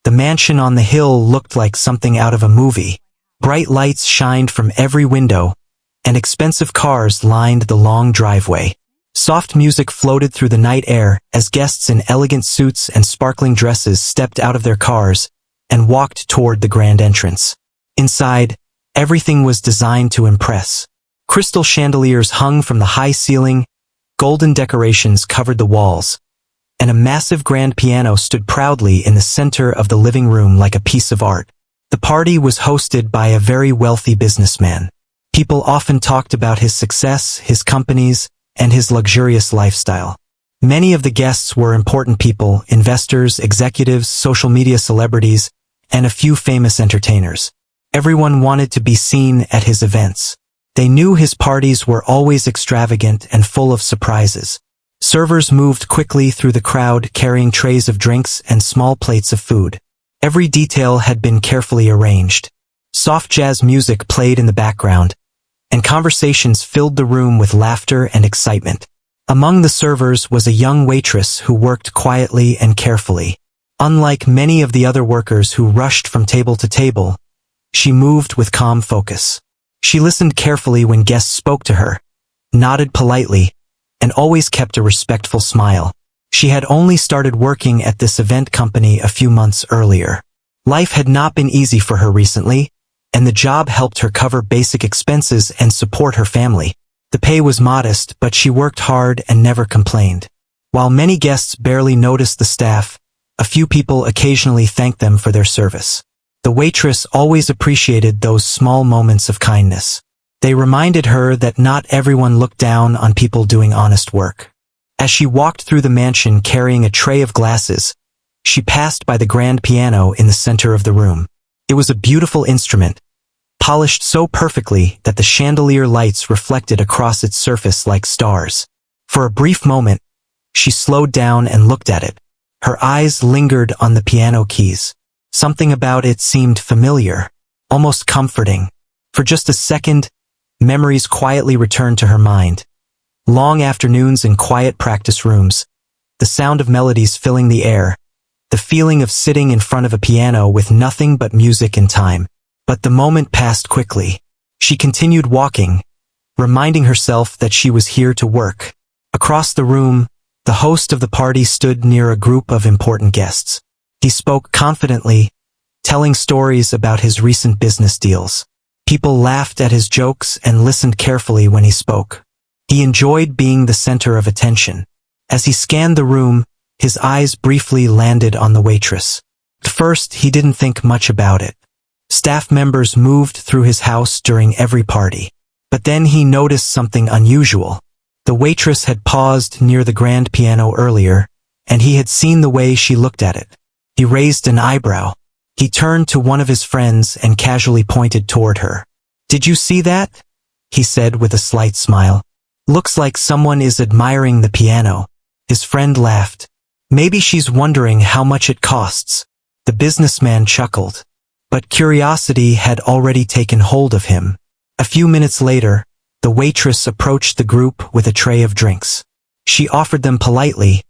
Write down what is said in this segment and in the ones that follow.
The mansion on the hill looked like something out of a movie. Bright lights shined from every window, and expensive cars lined the long driveway. Soft music floated through the night air as guests in elegant suits and sparkling dresses stepped out of their cars and walked toward the grand entrance. Inside, everything was designed to impress. Crystal chandeliers hung from the high ceiling, golden decorations covered the walls, and a massive grand piano stood proudly in the center of the living room like a piece of art. The party was hosted by a very wealthy businessman. People often talked about his success, his companies, and his luxurious lifestyle. Many of the guests were important people, investors, executives, social media celebrities, and a few famous entertainers. Everyone wanted to be seen at his events. They knew his parties were always extravagant and full of surprises. Servers moved quickly through the crowd carrying trays of drinks and small plates of food. Every detail had been carefully arranged. Soft jazz music played in the background, and conversations filled the room with laughter and excitement. Among the servers was a young waitress who worked quietly and carefully. Unlike many of the other workers who rushed from table to table, she moved with calm focus. She listened carefully when guests spoke to her, nodded politely, and always kept a respectful smile. She had only started working at this event company a few months earlier. Life had not been easy for her recently, and the job helped her cover basic expenses and support her family. The pay was modest, but she worked hard and never complained. While many guests barely noticed the staff, a few people occasionally thanked them for their service. The waitress always appreciated those small moments of kindness. They reminded her that not everyone looked down on people doing honest work. As she walked through the mansion carrying a tray of glasses, she passed by the grand piano in the center of the room. It was a beautiful instrument, polished so perfectly that the chandelier lights reflected across its surface like stars. For a brief moment, she slowed down and looked at it. Her eyes lingered on the piano keys. Something about it seemed familiar, almost comforting. For just a second, memories quietly returned to her mind. Long afternoons in quiet practice rooms, the sound of melodies filling the air, the feeling of sitting in front of a piano with nothing but music and time. But the moment passed quickly. She continued walking, reminding herself that she was here to work. Across the room, the host of the party stood near a group of important guests. He spoke confidently, telling stories about his recent business deals. People laughed at his jokes and listened carefully when he spoke. He enjoyed being the center of attention. As he scanned the room, his eyes briefly landed on the waitress. At first, he didn't think much about it. Staff members moved through his house during every party. But then he noticed something unusual. The waitress had paused near the grand piano earlier, and he had seen the way she looked at it. He raised an eyebrow. He turned to one of his friends and casually pointed toward her. "Did you see that?" he said with a slight smile. "Looks like someone is admiring the piano." His friend laughed. "Maybe she's wondering how much it costs." The businessman chuckled. But curiosity had already taken hold of him. A few minutes later, the waitress approached the group with a tray of drinks. She offered them politely,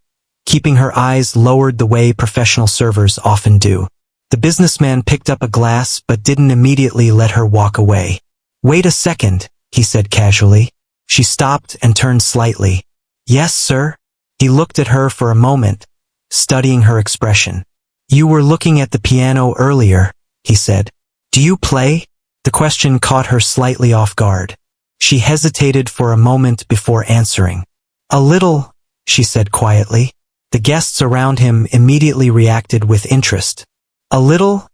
keeping her eyes lowered the way professional servers often do. The businessman picked up a glass but didn't immediately let her walk away. "Wait a second," he said casually. She stopped and turned slightly. "Yes, sir?" He looked at her for a moment, studying her expression. "You were looking at the piano earlier," he said. "Do you play?" The question caught her slightly off guard. She hesitated for a moment before answering. "A little," she said quietly. The guests around him immediately reacted with interest. "A little?"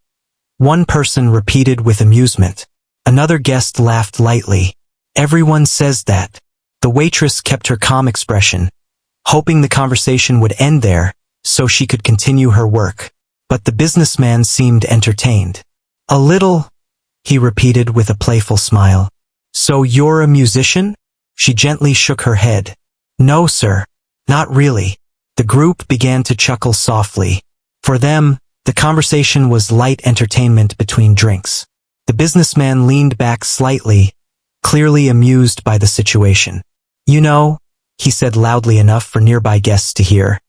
One person repeated with amusement. Another guest laughed lightly. "Everyone says that." The waitress kept her calm expression, hoping the conversation would end there so she could continue her work. But the businessman seemed entertained. "A little," he repeated with a playful smile. "So you're a musician?" She gently shook her head. "No, sir. Not really." The group began to chuckle softly. For them, the conversation was light entertainment between drinks. The businessman leaned back slightly, clearly amused by the situation. "You know," he said loudly enough for nearby guests to hear,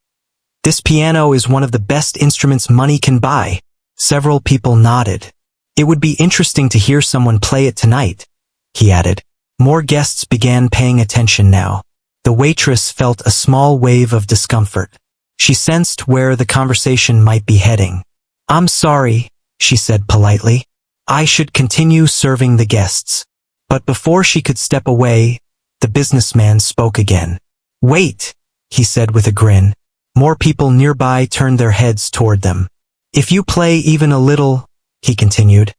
"this piano is one of the best instruments money can buy. Several people nodded. It would be interesting to hear someone play it tonight, he added. More guests began paying attention now. The waitress felt a small wave of discomfort. She sensed where the conversation might be heading. I'm sorry, she said politely. I should continue serving the guests. But before she could step away, the businessman spoke again. Wait, he said with a grin. More people nearby turned their heads toward them. If you play even a little, he continued,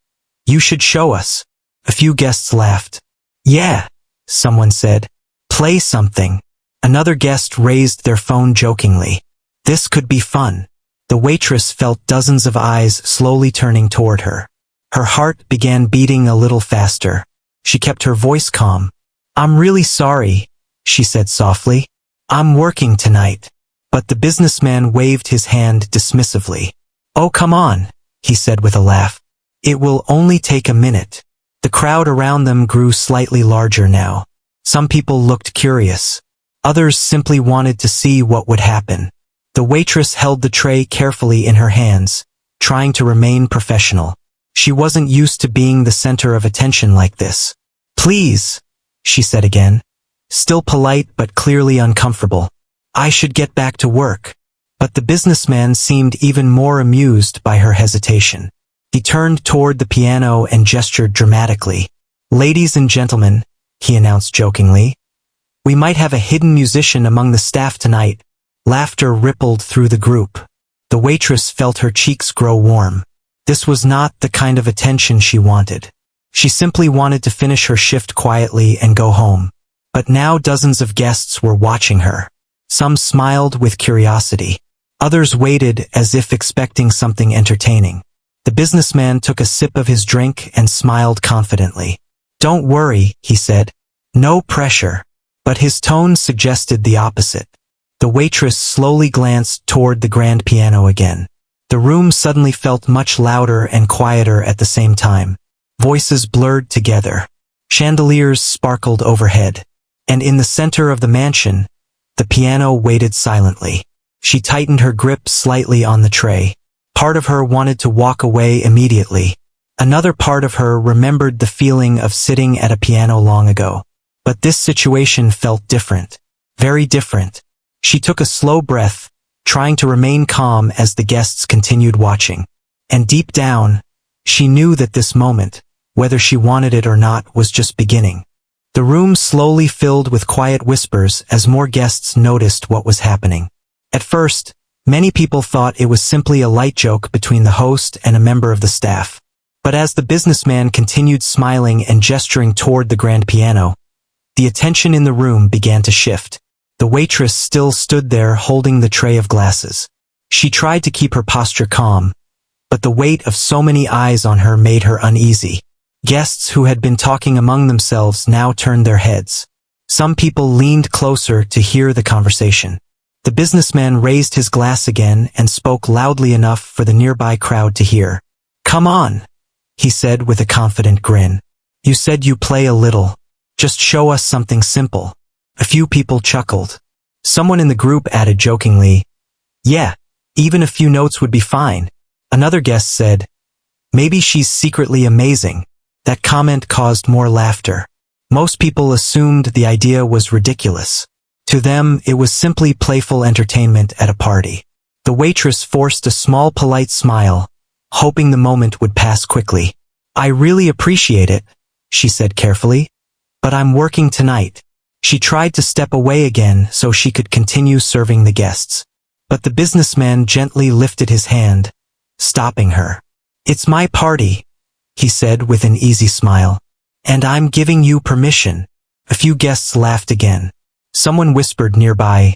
you should show us. A few guests laughed. Yeah, someone said. Play something. Another guest raised their phone jokingly. This could be fun. The waitress felt dozens of eyes slowly turning toward her. Her heart began beating a little faster. She kept her voice calm. I'm really sorry, she said softly. I'm working tonight. But the businessman waved his hand dismissively. Oh, come on, he said with a laugh. It will only take a minute. The crowd around them grew slightly larger now. Some people looked curious. Others simply wanted to see what would happen. The waitress held the tray carefully in her hands, trying to remain professional. She wasn't used to being the center of attention like this. Please, she said again, still polite but clearly uncomfortable. I should get back to work. But the businessman seemed even more amused by her hesitation. He turned toward the piano and gestured dramatically. Ladies and gentlemen, he announced jokingly, we might have a hidden musician among the staff tonight. Laughter rippled through the group. The waitress felt her cheeks grow warm. This was not the kind of attention she wanted. She simply wanted to finish her shift quietly and go home. But now dozens of guests were watching her. Some smiled with curiosity. Others waited as if expecting something entertaining. The businessman took a sip of his drink and smiled confidently. Don't worry, he said. No pressure. But his tone suggested the opposite. The waitress slowly glanced toward the grand piano again. The room suddenly felt much louder and quieter at the same time. Voices blurred together. Chandeliers sparkled overhead. And in the center of the mansion, the piano waited silently. She tightened her grip slightly on the tray. Part of her wanted to walk away immediately. Another part of her remembered the feeling of sitting at a piano long ago. But this situation felt different. Very different. She took a slow breath, trying to remain calm as the guests continued watching. And deep down, she knew that this moment, whether she wanted it or not, was just beginning. The room slowly filled with quiet whispers as more guests noticed what was happening. At first, many people thought it was simply a light joke between the host and a member of the staff. But as the businessman continued smiling and gesturing toward the grand piano, the attention in the room began to shift. The waitress still stood there holding the tray of glasses. She tried to keep her posture calm, but the weight of so many eyes on her made her uneasy. Guests who had been talking among themselves now turned their heads. Some people leaned closer to hear the conversation. The businessman raised his glass again and spoke loudly enough for the nearby crowd to hear. Come on, he said with a confident grin. You said you play a little. Just show us something simple. A few people chuckled. Someone in the group added jokingly, yeah, even a few notes would be fine. Another guest said, maybe she's secretly amazing. That comment caused more laughter. Most people assumed the idea was ridiculous. To them, it was simply playful entertainment at a party. The waitress forced a small polite smile, hoping the moment would pass quickly. I really appreciate it, she said carefully, but I'm working tonight. She tried to step away again so she could continue serving the guests. But the businessman gently lifted his hand, stopping her. It's my party, he said with an easy smile. And I'm giving you permission. A few guests laughed again. Someone whispered nearby,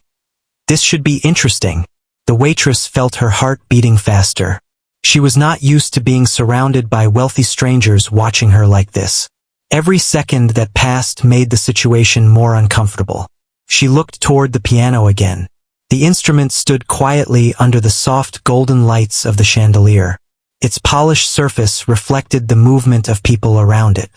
this should be interesting. The waitress felt her heart beating faster. She was not used to being surrounded by wealthy strangers watching her like this. Every second that passed made the situation more uncomfortable. She looked toward the piano again. The instrument stood quietly under the soft golden lights of the chandelier. Its polished surface reflected the movement of people around it.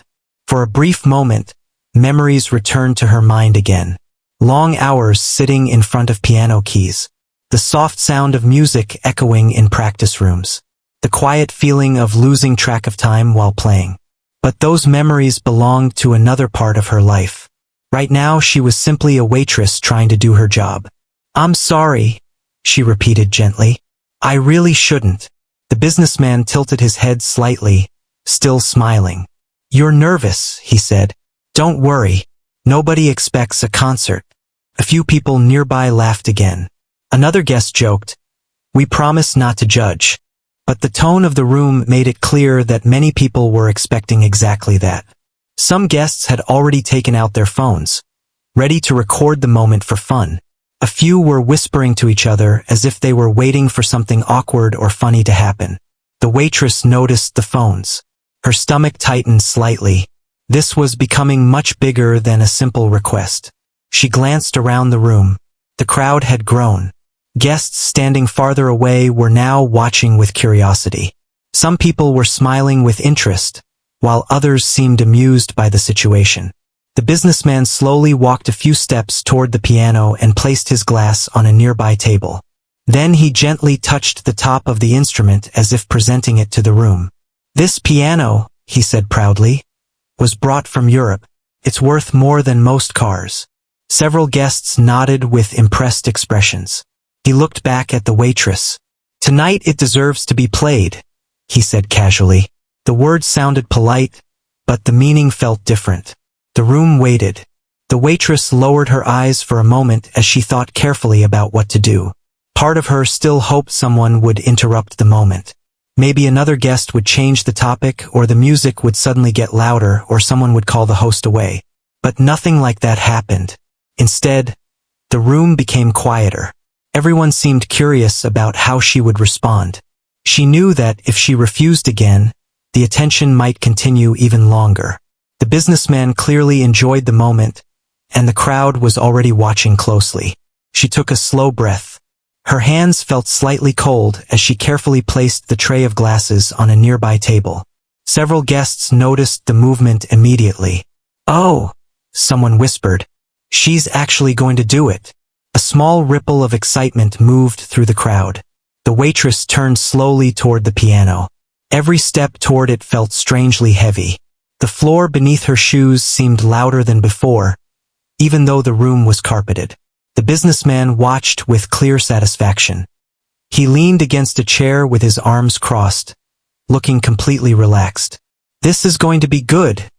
For a brief moment, memories returned to her mind again. Long hours sitting in front of piano keys. The soft sound of music echoing in practice rooms. the quiet feeling of losing track of time while playing. But those memories belonged to another part of her life. Right now she was simply a waitress trying to do her job. "I'm sorry," she repeated gently. "I really shouldn't." The businessman tilted his head slightly, still smiling. "You're nervous," he said. "Don't worry. Nobody expects a concert." A few people nearby laughed again. Another guest joked, "We promise not to judge." But the tone of the room made it clear that many people were expecting exactly that. Some guests had already taken out their phones, ready to record the moment for fun. A few were whispering to each other as if they were waiting for something awkward or funny to happen. The waitress noticed the phones. Her stomach tightened slightly. This was becoming much bigger than a simple request. She glanced around the room. The crowd had grown. Guests standing farther away were now watching with curiosity. Some people were smiling with interest, while others seemed amused by the situation. The businessman slowly walked a few steps toward the piano and placed his glass on a nearby table. Then he gently touched the top of the instrument as if presenting it to the room. "This piano," he said proudly, "was brought from Europe. It's worth more than most cars." Several guests nodded with impressed expressions. He looked back at the waitress. "Tonight it deserves to be played," he said casually. The words sounded polite, but the meaning felt different. The room waited. The waitress lowered her eyes for a moment as she thought carefully about what to do. Part of her still hoped someone would interrupt the moment. Maybe another guest would change the topic, or the music would suddenly get louder, or someone would call the host away. But nothing like that happened. Instead, the room became quieter. Everyone seemed curious about how she would respond. She knew that if she refused again, the attention might continue even longer. The businessman clearly enjoyed the moment, and the crowd was already watching closely. She took a slow breath. Her hands felt slightly cold as she carefully placed the tray of glasses on a nearby table. Several guests noticed the movement immediately. "Oh," someone whispered. "She's actually going to do it." A small ripple of excitement moved through the crowd. The waitress turned slowly toward the piano. Every step toward it felt strangely heavy. The floor beneath her shoes seemed louder than before, even though the room was carpeted. The businessman watched with clear satisfaction. He leaned against a chair with his arms crossed, looking completely relaxed. "This is going to be good,"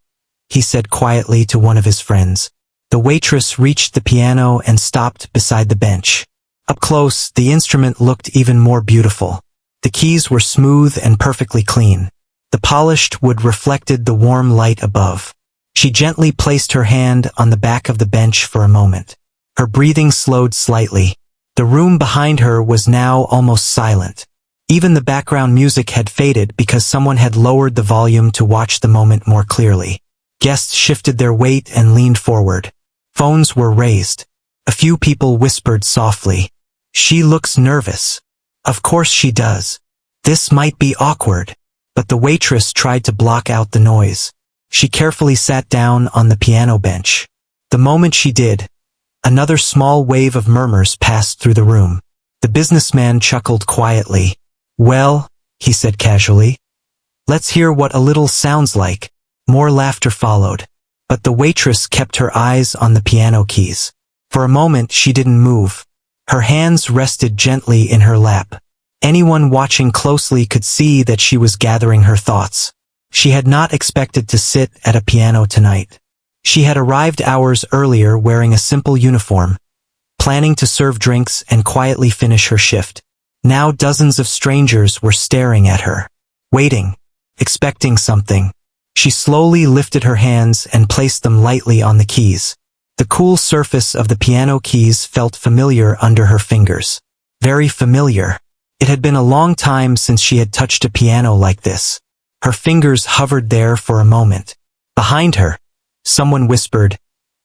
he said quietly to one of his friends. The waitress reached the piano and stopped beside the bench. Up close, the instrument looked even more beautiful. The keys were smooth and perfectly clean. The polished wood reflected the warm light above. She gently placed her hand on the back of the bench for a moment. Her breathing slowed slightly. The room behind her was now almost silent. Even the background music had faded because someone had lowered the volume to watch the moment more clearly. Guests shifted their weight and leaned forward. Phones were raised. A few people whispered softly, "She looks nervous." "Of course she does. This might be awkward." But the waitress tried to block out the noise. She carefully sat down on the piano bench. The moment she did, another small wave of murmurs passed through the room. The businessman chuckled quietly. "Well," he said casually, "let's hear what a little sounds like." More laughter followed. But the waitress kept her eyes on the piano keys. For a moment she didn't move. Her hands rested gently in her lap. Anyone watching closely could see that she was gathering her thoughts. She had not expected to sit at a piano tonight. She had arrived hours earlier wearing a simple uniform, planning to serve drinks and quietly finish her shift. Now dozens of strangers were staring at her, waiting, expecting something. She slowly lifted her hands and placed them lightly on the keys. The cool surface of the piano keys felt familiar under her fingers. Very familiar. It had been a long time since she had touched a piano like this. Her fingers hovered there for a moment. Behind her, someone whispered,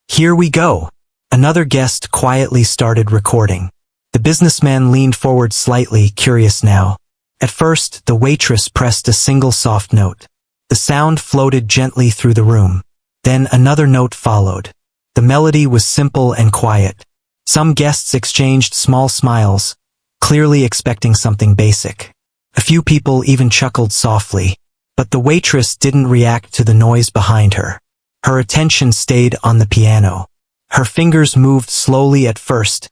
"Here we go." Another guest quietly started recording. The businessman leaned forward slightly, curious now. At first, the waitress pressed a single soft note. The sound floated gently through the room. Then another note followed. The melody was simple and quiet. Some guests exchanged small smiles, clearly expecting something basic. A few people even chuckled softly, but the waitress didn't react to the noise behind her. Her attention stayed on the piano. Her fingers moved slowly at first,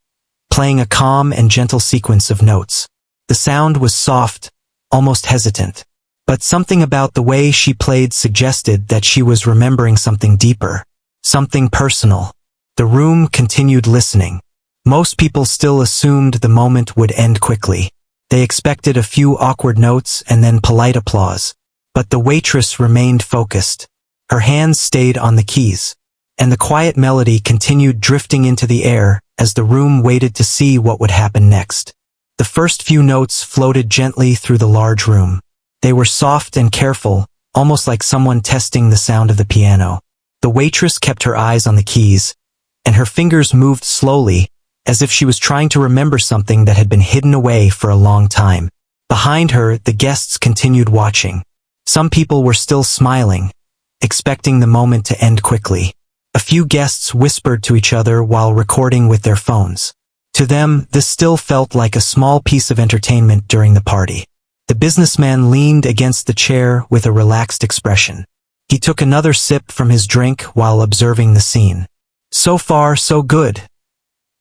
playing a calm and gentle sequence of notes. The sound was soft, almost hesitant. But something about the way she played suggested that she was remembering something deeper, something personal. The room continued listening. Most people still assumed the moment would end quickly. They expected a few awkward notes and then polite applause. But the waitress remained focused. Her hands stayed on the keys, and the quiet melody continued drifting into the air as the room waited to see what would happen next. The first few notes floated gently through the large room. They were soft and careful, almost like someone testing the sound of the piano. The waitress kept her eyes on the keys, and her fingers moved slowly, as if she was trying to remember something that had been hidden away for a long time. Behind her, the guests continued watching. Some people were still smiling, expecting the moment to end quickly. A few guests whispered to each other while recording with their phones. To them, this still felt like a small piece of entertainment during the party. The businessman leaned against the chair with a relaxed expression. He took another sip from his drink while observing the scene. "So far, so good,"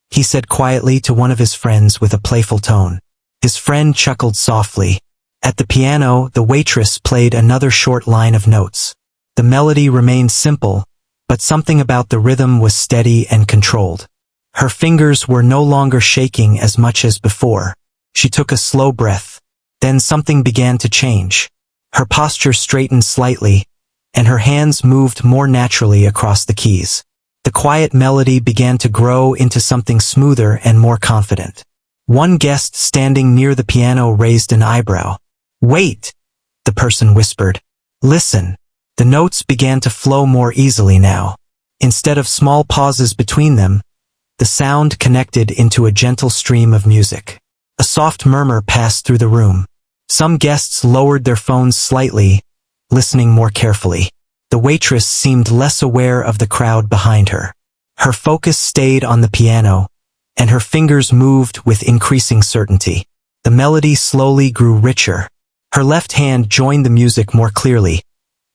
he said quietly to one of his friends with a playful tone. His friend chuckled softly. At the piano, the waitress played another short line of notes. The melody remained simple, but something about the rhythm was steady and controlled. Her fingers were no longer shaking as much as before. She took a slow breath. Then something began to change. Her posture straightened slightly, and her hands moved more naturally across the keys. The quiet melody began to grow into something smoother and more confident. One guest standing near the piano raised an eyebrow. "Wait," the person whispered. "Listen." The notes began to flow more easily now. Instead of small pauses between them, the sound connected into a gentle stream of music. A soft murmur passed through the room. Some guests lowered their phones slightly, listening more carefully. The waitress seemed less aware of the crowd behind her. Her focus stayed on the piano, and her fingers moved with increasing certainty. The melody slowly grew richer. Her left hand joined the music more clearly,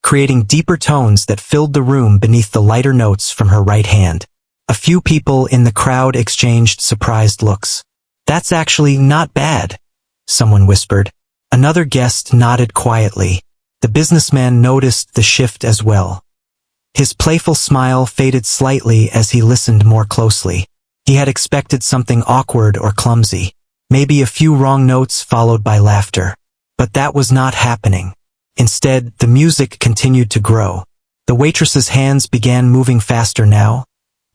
creating deeper tones that filled the room beneath the lighter notes from her right hand. A few people in the crowd exchanged surprised looks. "That's actually not bad," someone whispered. Another guest nodded quietly. The businessman noticed the shift as well. His playful smile faded slightly as he listened more closely. He had expected something awkward or clumsy, maybe a few wrong notes followed by laughter. But that was not happening. Instead, the music continued to grow. The waitress's hands began moving faster now,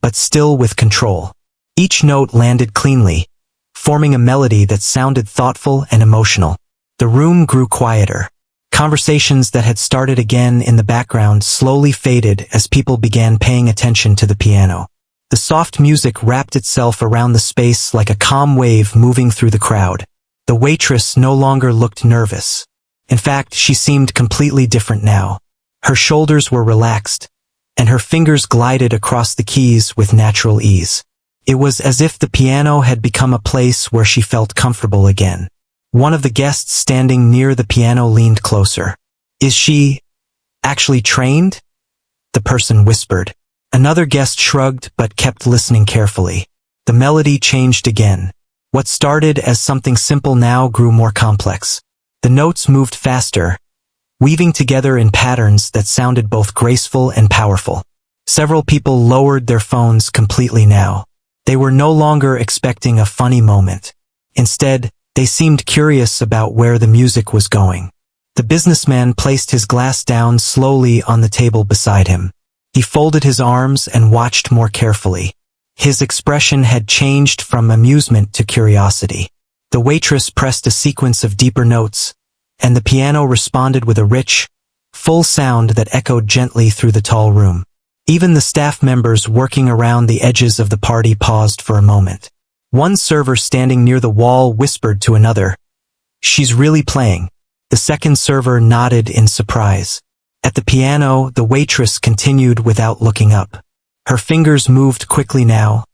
but still with control. Each note landed cleanly, forming a melody that sounded thoughtful and emotional. The room grew quieter. Conversations that had started again in the background slowly faded as people began paying attention to the piano. The soft music wrapped itself around the space like a calm wave moving through the crowd. The waitress no longer looked nervous. In fact, she seemed completely different now. Her shoulders were relaxed, and her fingers glided across the keys with natural ease. It was as if the piano had become a place where she felt comfortable again. One of the guests standing near the piano leaned closer. "Is she actually trained?" the person whispered. Another guest shrugged but kept listening carefully. The melody changed again. What started as something simple now grew more complex. The notes moved faster, weaving together in patterns that sounded both graceful and powerful. Several people lowered their phones completely now. They were no longer expecting a funny moment. Instead, they seemed curious about where the music was going. The businessman placed his glass down slowly on the table beside him. He folded his arms and watched more carefully. His expression had changed from amusement to curiosity. The waitress pressed a sequence of deeper notes, and the piano responded with a rich, full sound that echoed gently through the tall room. Even the staff members working around the edges of the party paused for a moment. One server standing near the wall whispered to another, "She's really playing." The second server nodded in surprise. At the piano, the waitress continued without looking up. Her fingers moved quickly now,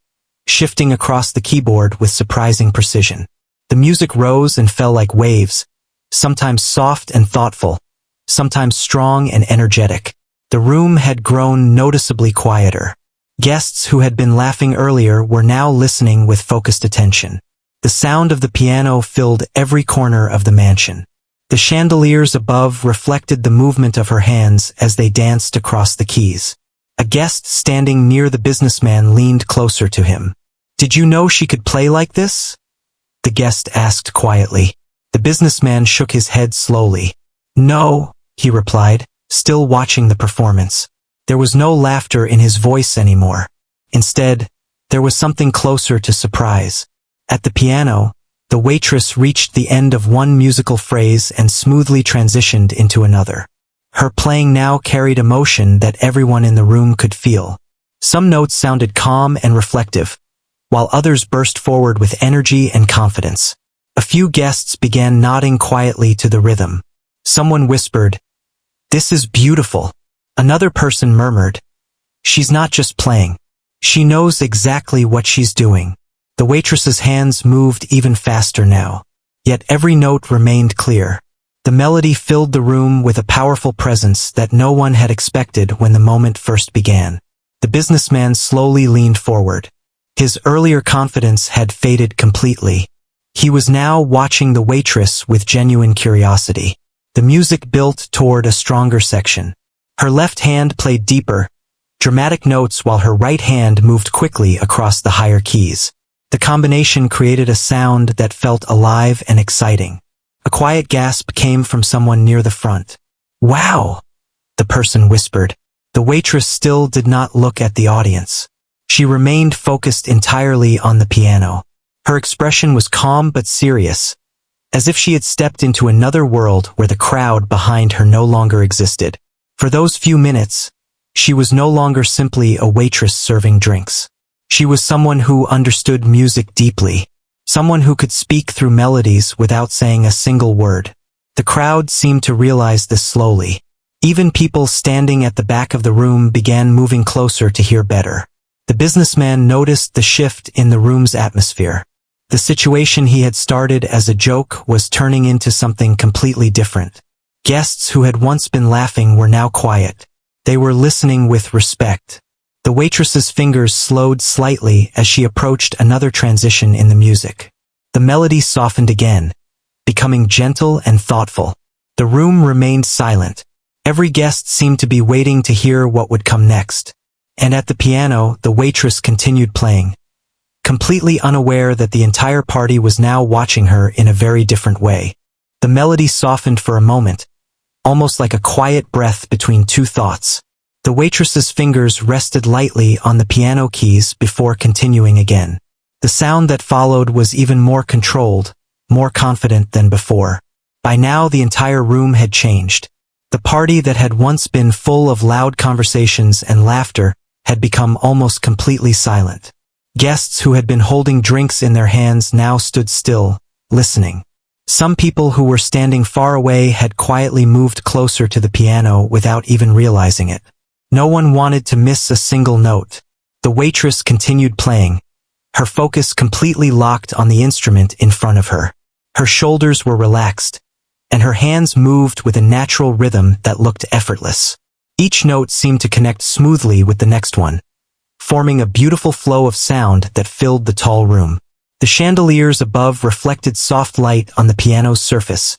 shifting across the keyboard with surprising precision. The music rose and fell like waves, sometimes soft and thoughtful, sometimes strong and energetic. The room had grown noticeably quieter. Guests who had been laughing earlier were now listening with focused attention. The sound of the piano filled every corner of the mansion. The chandeliers above reflected the movement of her hands as they danced across the keys. A guest standing near the businessman leaned closer to him. "Did you know she could play like this?" the guest asked quietly. The businessman shook his head slowly. "No," he replied, still watching the performance. There was no laughter in his voice anymore. Instead, there was something closer to surprise. At the piano, the waitress reached the end of one musical phrase and smoothly transitioned into another. Her playing now carried emotion that everyone in the room could feel. Some notes sounded calm and reflective, while others burst forward with energy and confidence. A few guests began nodding quietly to the rhythm. Someone whispered, "This is beautiful." Another person murmured, "She's not just playing. She knows exactly what she's doing." The waitress's hands moved even faster now. Yet every note remained clear. The melody filled the room with a powerful presence that no one had expected when the moment first began. The businessman slowly leaned forward. His earlier confidence had faded completely. He was now watching the waitress with genuine curiosity. The music built toward a stronger section. Her left hand played deeper, dramatic notes while her right hand moved quickly across the higher keys. The combination created a sound that felt alive and exciting. A quiet gasp came from someone near the front. "Wow!" the person whispered. The waitress still did not look at the audience. She remained focused entirely on the piano. Her expression was calm but serious, as if she had stepped into another world where the crowd behind her no longer existed. For those few minutes, she was no longer simply a waitress serving drinks. She was someone who understood music deeply, someone who could speak through melodies without saying a single word. The crowd seemed to realize this slowly. Even people standing at the back of the room began moving closer to hear better. The businessman noticed the shift in the room's atmosphere. The situation he had started as a joke was turning into something completely different. Guests who had once been laughing were now quiet. They were listening with respect. The waitress's fingers slowed slightly as she approached another transition in the music. The melody softened again, becoming gentle and thoughtful. The room remained silent. Every guest seemed to be waiting to hear what would come next. And at the piano, the waitress continued playing, completely unaware that the entire party was now watching her in a very different way. The melody softened for a moment, almost like a quiet breath between two thoughts. The waitress's fingers rested lightly on the piano keys before continuing again. The sound that followed was even more controlled, more confident than before. By now the entire room had changed. The party that had once been full of loud conversations and laughter had become almost completely silent. Guests who had been holding drinks in their hands now stood still, listening. Some people who were standing far away had quietly moved closer to the piano without even realizing it. No one wanted to miss a single note. The waitress continued playing, her focus completely locked on the instrument in front of her. Her shoulders were relaxed, and her hands moved with a natural rhythm that looked effortless. Each note seemed to connect smoothly with the next one, forming a beautiful flow of sound that filled the tall room. The chandeliers above reflected soft light on the piano's surface,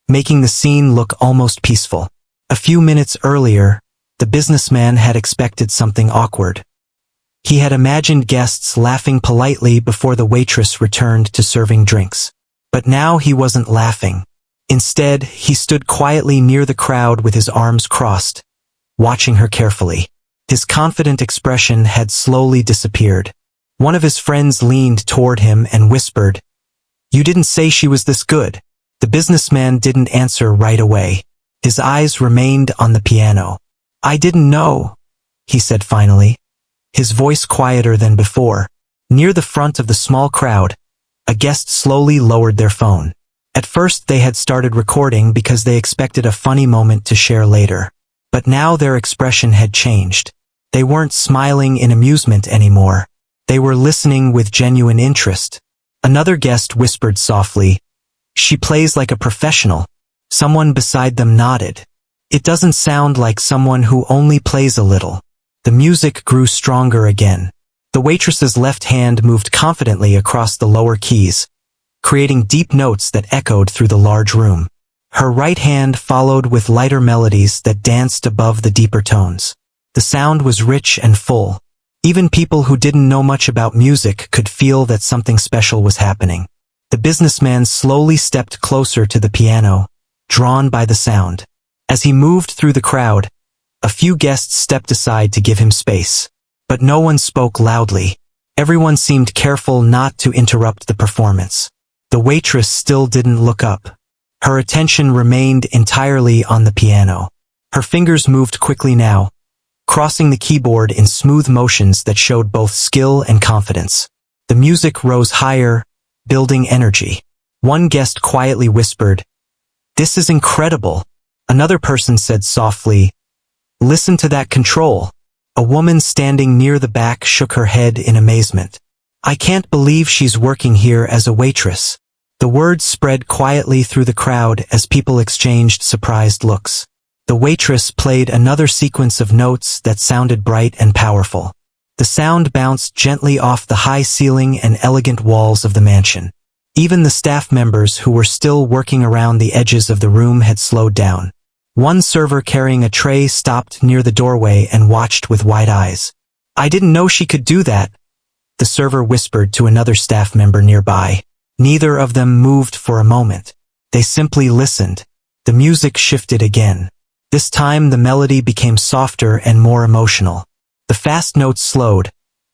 making the scene look almost peaceful. A few minutes earlier, the businessman had expected something awkward. He had imagined guests laughing politely before the waitress returned to serving drinks. But now he wasn't laughing. Instead, he stood quietly near the crowd with his arms crossed, watching her carefully. His confident expression had slowly disappeared. One of his friends leaned toward him and whispered, "You didn't say she was this good." The businessman didn't answer right away. His eyes remained on the piano. "I didn't know," he said finally, his voice quieter than before. Near the front of the small crowd, a guest slowly lowered their phone. At first they had started recording because they expected a funny moment to share later. But now their expression had changed. They weren't smiling in amusement anymore. They were listening with genuine interest. Another guest whispered softly, "She plays like a professional." Someone beside them nodded. It doesn't sound like someone who only plays a little. The music grew stronger again. The waitress's left hand moved confidently across the lower keys, creating deep notes that echoed through the large room. Her right hand followed with lighter melodies that danced above the deeper tones. The sound was rich and full. Even people who didn't know much about music could feel that something special was happening. The businessman slowly stepped closer to the piano, drawn by the sound. As he moved through the crowd, a few guests stepped aside to give him space. But no one spoke loudly. Everyone seemed careful not to interrupt the performance. The waitress still didn't look up. Her attention remained entirely on the piano. Her fingers moved quickly now, crossing the keyboard in smooth motions that showed both skill and confidence. The music rose higher, building energy. One guest quietly whispered, "This is incredible." Another person said softly, "Listen to that control." A woman standing near the back shook her head in amazement. "I can't believe she's working here as a waitress." The words spread quietly through the crowd as people exchanged surprised looks. The waitress played another sequence of notes that sounded bright and powerful. The sound bounced gently off the high ceiling and elegant walls of the mansion. Even the staff members who were still working around the edges of the room had slowed down. One server carrying a tray stopped near the doorway and watched with wide eyes. "I didn't know she could do that," the server whispered to another staff member nearby. Neither of them moved for a moment. They simply listened. The music shifted again. This time the melody became softer and more emotional. The fast notes slowed,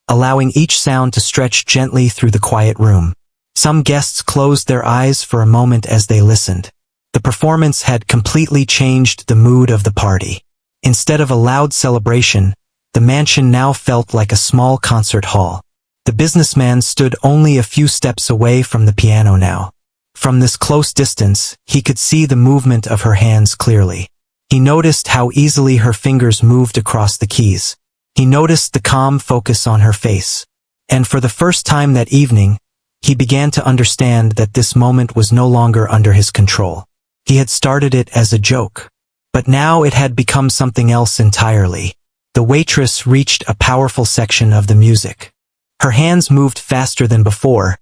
allowing each sound to stretch gently through the quiet room. Some guests closed their eyes for a moment as they listened. The performance had completely changed the mood of the party. Instead of a loud celebration, the mansion now felt like a small concert hall. The businessman stood only a few steps away from the piano now. From this close distance, he could see the movement of her hands clearly. He noticed how easily her fingers moved across the keys. He noticed the calm focus on her face. And for the first time that evening, he began to understand that this moment was no longer under his control. He had started it as a joke. But now it had become something else entirely. The waitress reached a powerful section of the music. Her hands moved faster than before,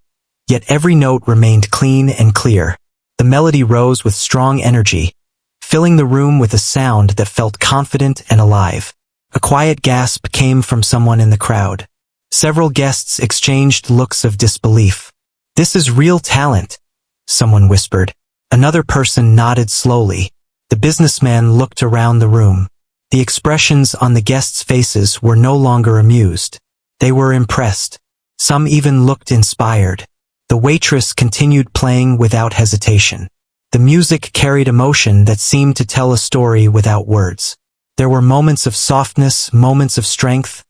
yet every note remained clean and clear. The melody rose with strong energy, filling the room with a sound that felt confident and alive. A quiet gasp came from someone in the crowd. Several guests exchanged looks of disbelief. "This is real talent," someone whispered. Another person nodded slowly. The businessman looked around the room. The expressions on the guests' faces were no longer amused. They were impressed. Some even looked inspired. The waitress continued playing without hesitation. The music carried emotion that seemed to tell a story without words. There were moments of softness, moments of strength,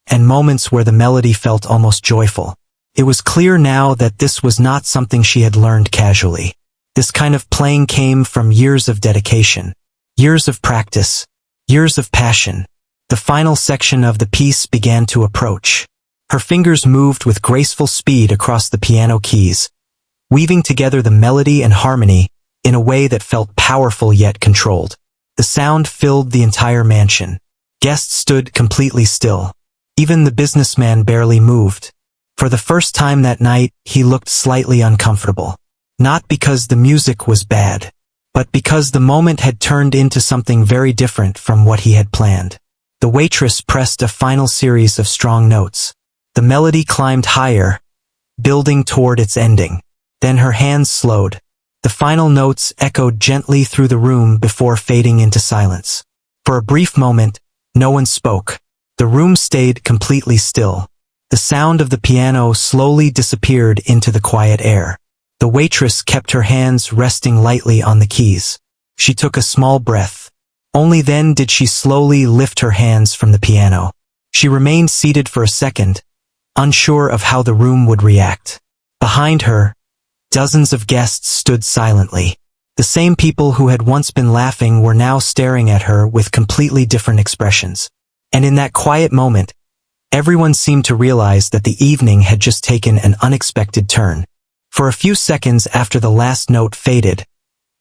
and moments where the melody felt almost joyful. It was clear now that this was not something she had learned casually. This kind of playing came from years of dedication, years of practice, years of passion. The final section of the piece began to approach. Her fingers moved with graceful speed across the piano keys, weaving together the melody and harmony in a way that felt powerful yet controlled. The sound filled the entire mansion. Guests stood completely still. Even the businessman barely moved. For the first time that night, he looked slightly uncomfortable. Not because the music was bad, but because the moment had turned into something very different from what he had planned. The waitress pressed a final series of strong notes. The melody climbed higher, building toward its ending. Then her hands slowed. The final notes echoed gently through the room before fading into silence. For a brief moment, no one spoke. The room stayed completely still. The sound of the piano slowly disappeared into the quiet air. The waitress kept her hands resting lightly on the keys. She took a small breath. Only then did she slowly lift her hands from the piano. She remained seated for a second, unsure of how the room would react. Behind her, dozens of guests stood silently. The same people who had once been laughing were now staring at her with completely different expressions. And in that quiet moment, everyone seemed to realize that the evening had just taken an unexpected turn. For a few seconds after the last note faded,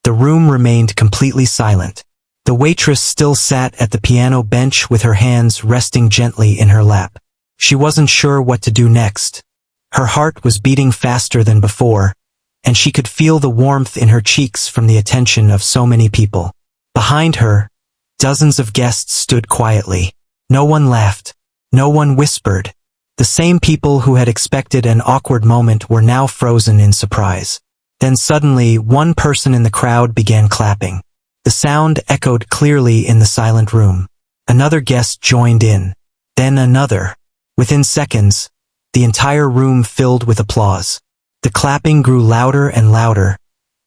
the The room remained completely silent. The waitress still sat at the piano bench with her hands resting gently in her lap. She wasn't sure what to do next. Her heart was beating faster than before, and she could feel the warmth in her cheeks from the attention of so many people. Behind her, dozens of guests stood quietly. No one laughed. No one whispered. The same people who had expected an awkward moment were now frozen in surprise. Then suddenly, one person in the crowd began clapping. The sound echoed clearly in the silent room. Another guest joined in. Then another. Within seconds, the entire room filled with applause. The clapping grew louder and louder,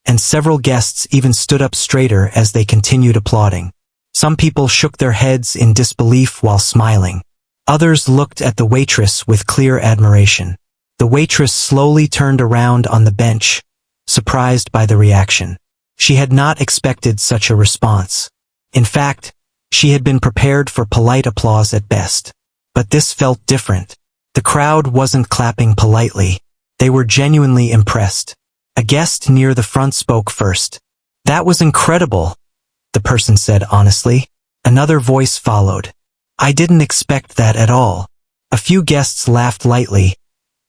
and several guests even stood up straighter as they continued applauding. Some people shook their heads in disbelief while smiling. Others looked at the waitress with clear admiration. The waitress slowly turned around on the bench, surprised by the reaction. She had not expected such a response. In fact, she had been prepared for polite applause at best. But this felt different. The crowd wasn't clapping politely. They were genuinely impressed. A guest near the front spoke first. "That was incredible," the person said honestly. Another voice followed. "I didn't expect that at all." A few guests laughed lightly,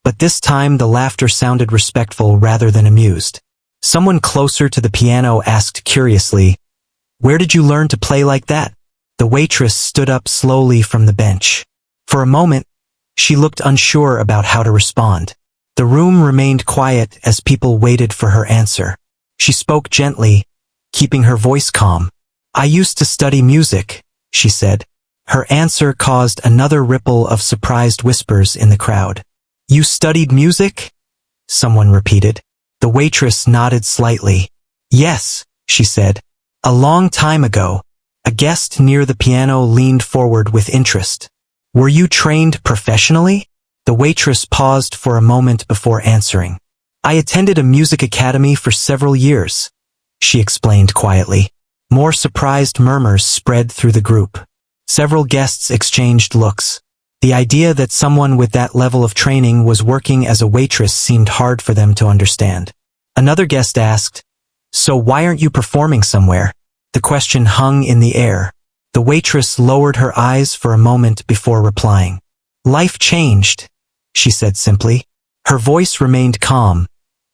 but this time the laughter sounded respectful rather than amused. Someone closer to the piano asked curiously, "Where did you learn to play like that?" The waitress stood up slowly from the bench. For a moment, she looked unsure about how to respond. The room remained quiet as people waited for her answer. She spoke gently, keeping her voice calm. "I used to study music," she said. Her answer caused another ripple of surprised whispers in the crowd. "You studied music?" someone repeated. The waitress nodded slightly. "Yes," she said. "A long time ago." A guest near the piano leaned forward with interest. "Were you trained professionally?" The waitress paused for a moment before answering. "I attended a music academy for several years," she explained quietly. More surprised murmurs spread through the group. Several guests exchanged looks. The idea that someone with that level of training was working as a waitress seemed hard for them to understand. Another guest asked, "So why aren't you performing somewhere?" The question hung in the air. The waitress lowered her eyes for a moment before replying. "Life changed," she said simply. Her voice remained calm,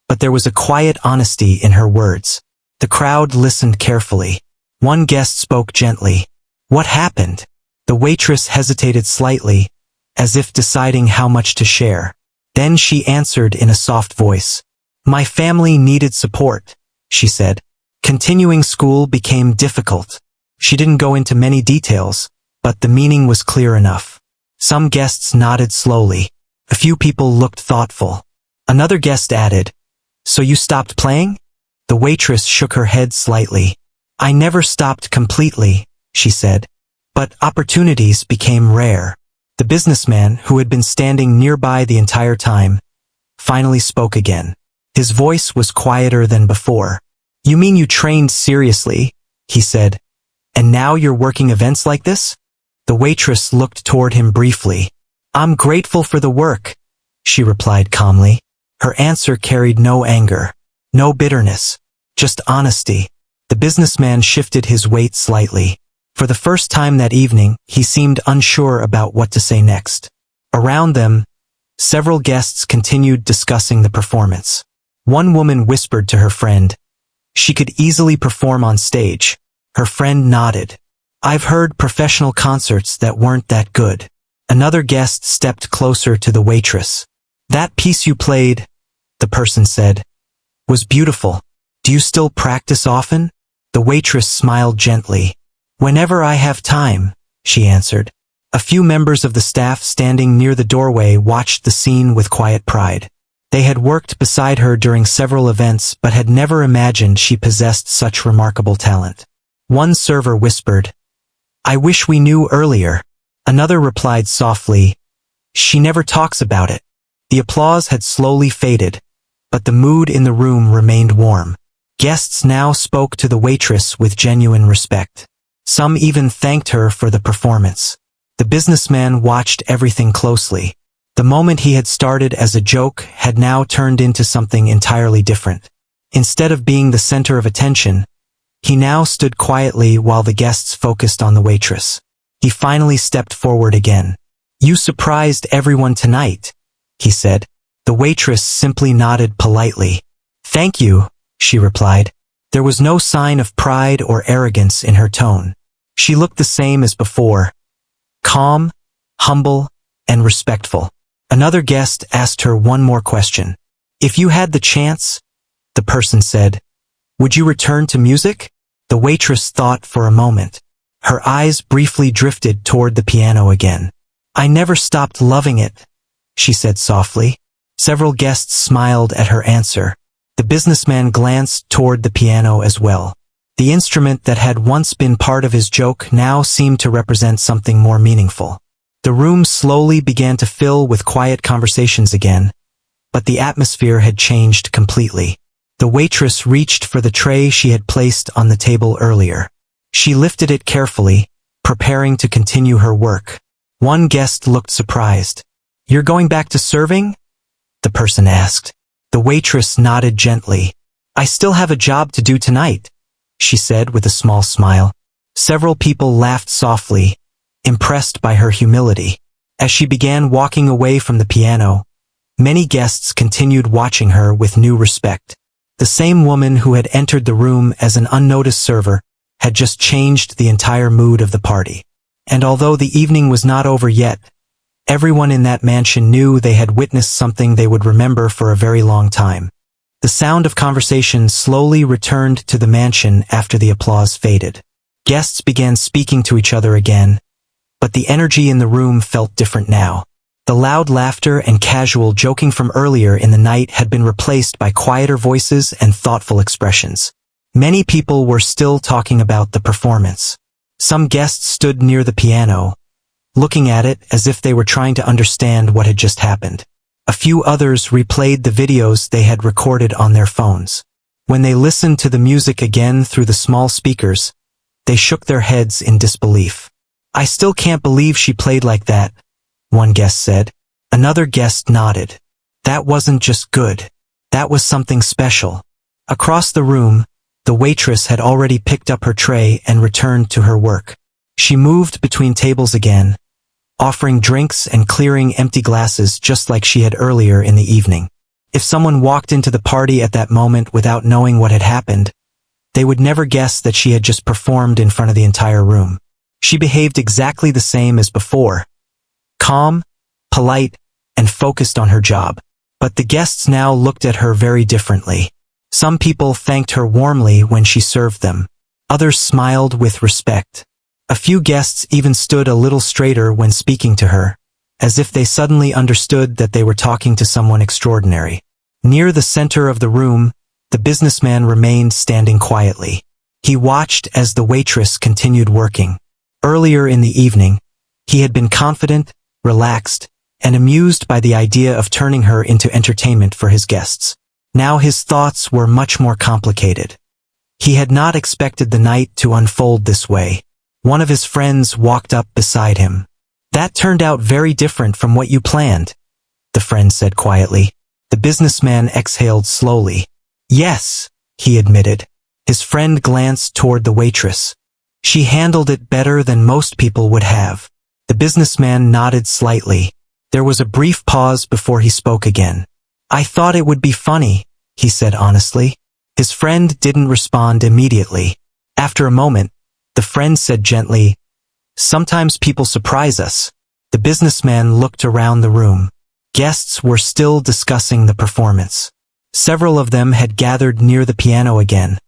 but there was a quiet honesty in her words. The crowd listened carefully. One guest spoke gently. "What happened?" The waitress hesitated slightly, as if deciding how much to share. Then she answered in a soft voice. "My family needed support," she said. "Continuing school became difficult." She didn't go into many details, but the meaning was clear enough. Some guests nodded slowly. A few people looked thoughtful. Another guest added, "So you stopped playing?" The waitress shook her head slightly. "I never stopped completely," she said. "But opportunities became rare." The businessman, who had been standing nearby the entire time, finally spoke again. His voice was quieter than before. "You mean you trained seriously?" he said. "And now you're working events like this?" The waitress looked toward him briefly. "I'm grateful for the work," she replied calmly. Her answer carried no anger, no bitterness, just honesty. The businessman shifted his weight slightly. For the first time that evening, he seemed unsure about what to say next. Around them, several guests continued discussing the performance. One woman whispered to her friend, "She could easily perform on stage." Her friend nodded. "I've heard professional concerts that weren't that good." Another guest stepped closer to the waitress. "That piece you played," the person said, "was beautiful. Do you still practice often?" The waitress smiled gently. "Whenever I have time," she answered. A few members of the staff standing near the doorway watched the scene with quiet pride. They had worked beside her during several events but had never imagined she possessed such remarkable talent. One server whispered, "I wish we knew earlier." Another replied softly, "She never talks about it." The applause had slowly faded, but the mood in the room remained warm. Guests now spoke to the waitress with genuine respect. Some even thanked her for the performance. The businessman watched everything closely. The moment he had started as a joke had now turned into something entirely different. Instead of being the center of attention, he now stood quietly while the guests focused on the waitress. He finally stepped forward again. "You surprised everyone tonight," he said. The waitress simply nodded politely. "Thank you," she replied. There was no sign of pride or arrogance in her tone. She looked the same as before, calm, humble, and respectful. Another guest asked her one more question. "If you had the chance," the person said, "would you return to music?" The waitress thought for a moment. Her eyes briefly drifted toward the piano again. "I never stopped loving it," she said softly. Several guests smiled at her answer. The businessman glanced toward the piano as well. The instrument that had once been part of his joke now seemed to represent something more meaningful. The room slowly began to fill with quiet conversations again, but the atmosphere had changed completely. The waitress reached for the tray she had placed on the table earlier. She lifted it carefully, preparing to continue her work. One guest looked surprised. "You're going back to serving?" the person asked. The waitress nodded gently. "I still have a job to do tonight," she said with a small smile. Several people laughed softly, impressed by her humility. As she began walking away from the piano, many guests continued watching her with new respect. The same woman who had entered the room as an unnoticed server had just changed the entire mood of the party. And although the evening was not over yet, everyone in that mansion knew they had witnessed something they would remember for a very long time. The sound of conversation slowly returned to the mansion after the applause faded. Guests began speaking to each other again, but the energy in the room felt different now. The loud laughter and casual joking from earlier in the night had been replaced by quieter voices and thoughtful expressions. Many people were still talking about the performance. Some guests stood near the piano, looking at it as if they were trying to understand what had just happened. A few others replayed the videos they had recorded on their phones. When they listened to the music again through the small speakers, they shook their heads in disbelief. "I still can't believe she played like that," one guest said. Another guest nodded. "That wasn't just good. That was something special." Across the room, the waitress had already picked up her tray and returned to her work. She moved between tables again, offering drinks and clearing empty glasses just like she had earlier in the evening. If someone walked into the party at that moment without knowing what had happened, they would never guess that she had just performed in front of the entire room. She behaved exactly the same as before, calm, polite, and focused on her job. But the guests now looked at her very differently. Some people thanked her warmly when she served them. Others smiled with respect. A few guests even stood a little straighter when speaking to her, as if they suddenly understood that they were talking to someone extraordinary. Near the center of the room, the businessman remained standing quietly. He watched as the waitress continued working. Earlier in the evening, he had been confident, relaxed, and amused by the idea of turning her into entertainment for his guests. Now his thoughts were much more complicated. He had not expected the night to unfold this way. One of his friends walked up beside him. "That turned out very different from what you planned," the friend said quietly. The businessman exhaled slowly. "Yes," he admitted. His friend glanced toward the waitress. "She handled it better than most people would have." The businessman nodded slightly. There was a brief pause before he spoke again. "I thought it would be funny," he said honestly. His friend didn't respond immediately. After a moment, the friend said gently, "Sometimes people surprise us." The businessman looked around the room. Guests were still discussing the performance. Several of them had gathered near the piano again,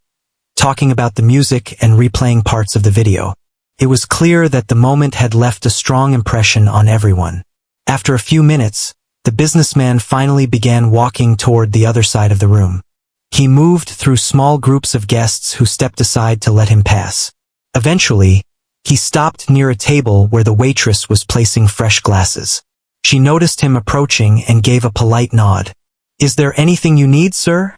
talking about the music and replaying parts of the video. It was clear that the moment had left a strong impression on everyone. After a few minutes, the businessman finally began walking toward the other side of the room. He moved through small groups of guests who stepped aside to let him pass. Eventually, he stopped near a table where the waitress was placing fresh glasses. She noticed him approaching and gave a polite nod. "Is there anything you need, sir?"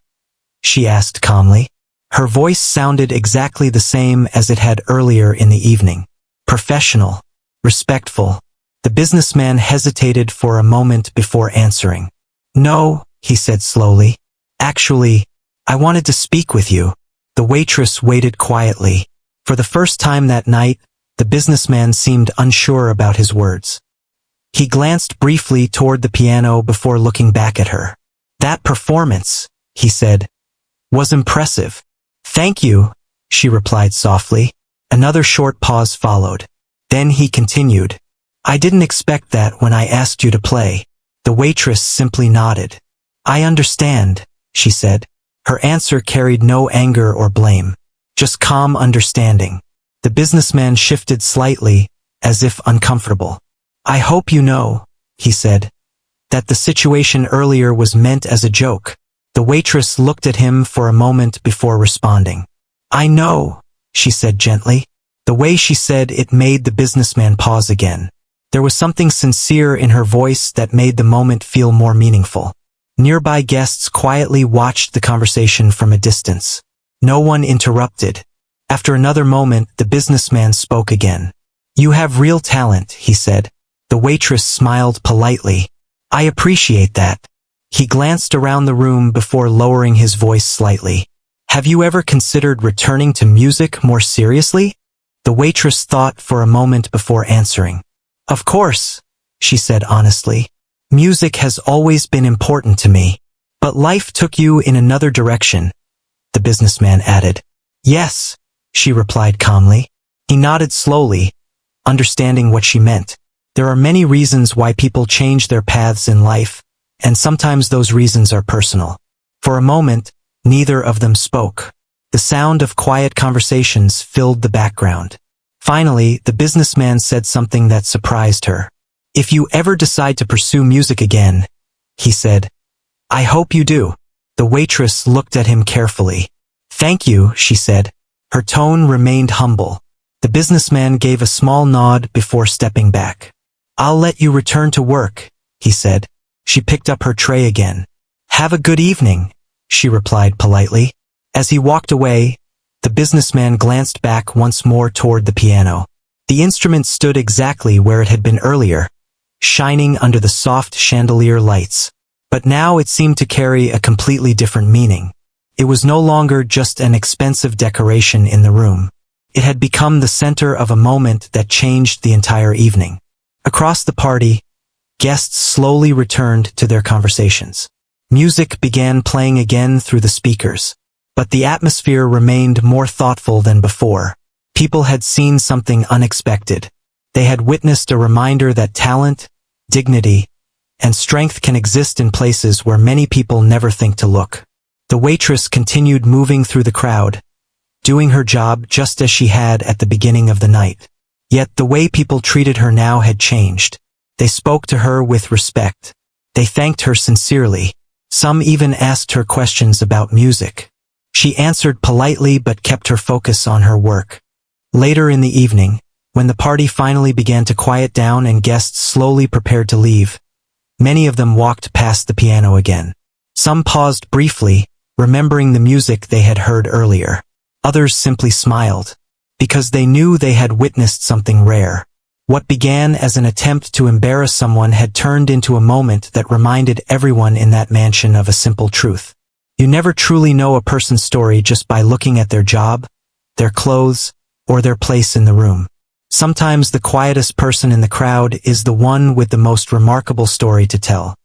she asked calmly. Her voice sounded exactly the same as it had earlier in the evening. Professional, respectful. The businessman hesitated for a moment before answering. "No," he said slowly. "Actually, I wanted to speak with you. The waitress waited quietly. For the first time that night, the businessman seemed unsure about his words. He glanced briefly toward the piano before looking back at her. That performance, he said, was impressive. Thank you, she replied softly. Another short pause followed. Then he continued. I didn't expect that when I asked you to play. The waitress simply nodded. I understand, she said. Her answer carried no anger or blame, just calm understanding. The businessman shifted slightly, as if uncomfortable. I hope you know, he said, that the situation earlier was meant as a joke. The waitress looked at him for a moment before responding. I know, she said gently. The way she said it made the businessman pause again. There was something sincere in her voice that made the moment feel more meaningful. Nearby guests quietly watched the conversation from a distance. No one interrupted. After another moment, the businessman spoke again. You have real talent, he said. The waitress smiled politely. I appreciate that. He glanced around the room before lowering his voice slightly. Have you ever considered returning to music more seriously? The waitress thought for a moment before answering. Of course, she said honestly. Music has always been important to me. But life took you in another direction, the businessman added. Yes, she replied calmly. He nodded slowly, understanding what she meant. There are many reasons why people change their paths in life, and sometimes those reasons are personal. For a moment, neither of them spoke. The sound of quiet conversations filled the background. Finally, the businessman said something that surprised her. If you ever decide to pursue music again, he said, I hope you do. The waitress looked at him carefully. Thank you, she said. Her tone remained humble. The businessman gave a small nod before stepping back. I'll let you return to work, he said. She picked up her tray again. Have a good evening, she replied politely. As he walked away, the businessman glanced back once more toward the piano. The instrument stood exactly where it had been earlier, shining under the soft chandelier lights. But now it seemed to carry a completely different meaning. It was no longer just an expensive decoration in the room. It had become the center of a moment that changed the entire evening. Across the party, guests slowly returned to their conversations. Music began playing again through the speakers. But the atmosphere remained more thoughtful than before. People had seen something unexpected. They had witnessed a reminder that talent, dignity, and strength can exist in places where many people never think to look. The waitress continued moving through the crowd, doing her job just as she had at the beginning of the night. Yet the way people treated her now had changed. They spoke to her with respect. They thanked her sincerely. Some even asked her questions about music. She answered politely but kept her focus on her work. Later in the evening, when the party finally began to quiet down and guests slowly prepared to leave, many of them walked past the piano again. Some paused briefly, remembering the music they had heard earlier. Others simply smiled, because they knew they had witnessed something rare. What began as an attempt to embarrass someone had turned into a moment that reminded everyone in that mansion of a simple truth. You never truly know a person's story just by looking at their job, their clothes, or their place in the room. Sometimes the quietest person in the crowd is the one with the most remarkable story to tell.